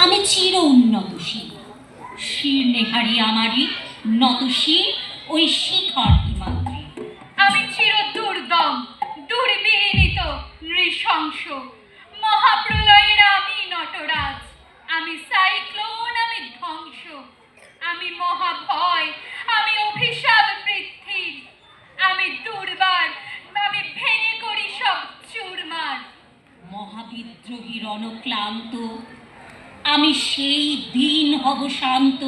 আমি চির উন্নতশীল, শির নেহারি আমারই নতশীল ওই শিখর হিমাদ্রি। আমি চির দুর্দম, দুর্বিনীত, নৃশংস, মহাপ্রলয়ের আমি নটরাজ, আমি সাইক্লোন, আমি ধ্বংস, আমি মহাভয়, আমি অভিশাপ পৃথ্বীর, আমি দুর্বার, আমি ভেঙে করি সব চুরমার। মহাবিদ্রোহী রণক্লান্ত, আমি সেই দিন হব শান্ত,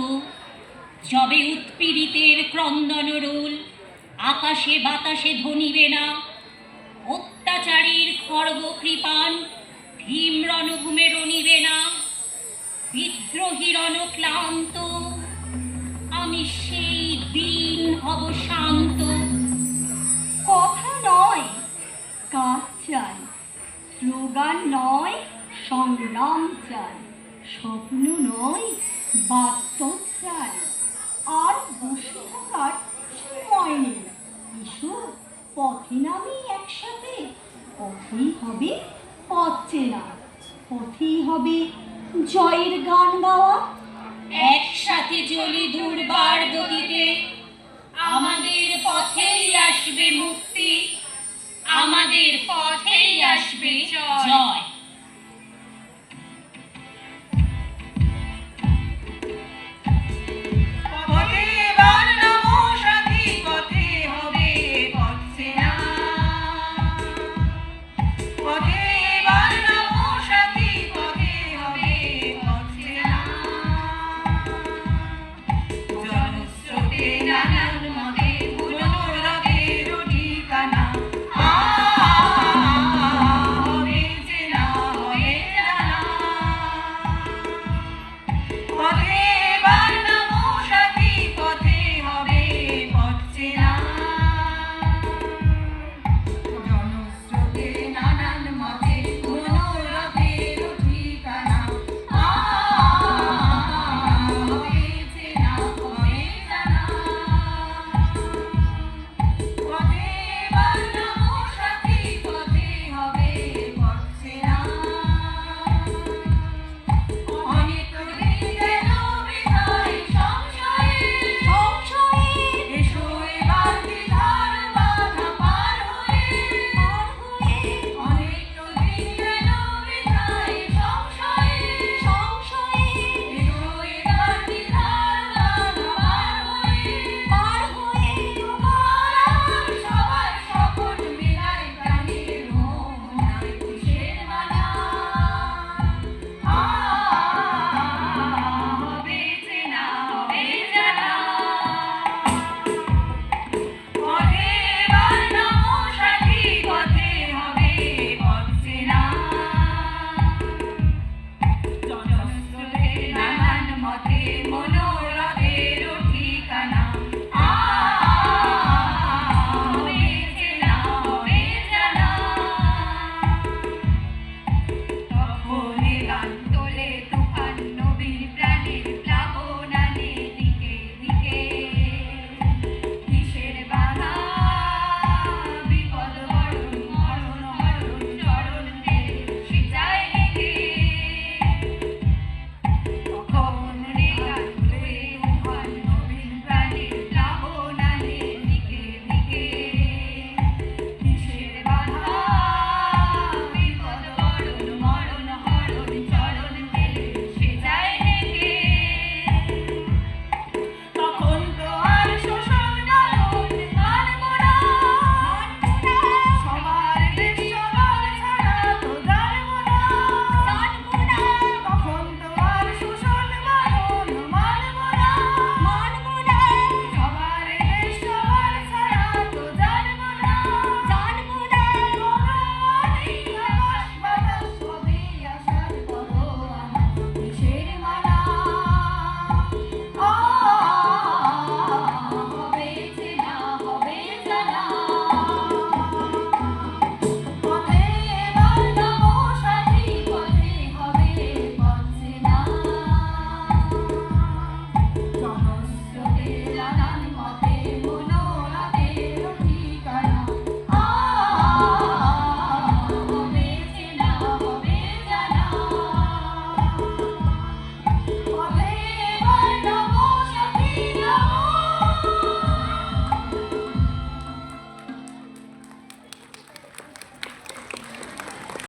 যবে উৎপীড়িতের ক্রন্দন রোল আকাশে বাতাসে ধ্বনিবে না, অত্যাচারীর খর্ব কৃপান ভীম রণভূমে রণিবে না। বিদ্রোহী রণক্লান্ত, আমি সেই দিন হব শান্ত। কথা নয়, কাজ চাই, স্লোগান নয়, সংগ্রাম চাই, স্বপ্ন নয়, বাস্তব চাই। আর বসে থাকার সময় নেই, এসো পথে নামি একসাথে। পথেই হবে পথ চেনা, পথেই হবে জয়ের গান গাওয়া। একসাথে চলি দুর্বার গতিতে, আমাদের পথেই আসবে মুক্তি, আমাদের পথেই আসবে জয়।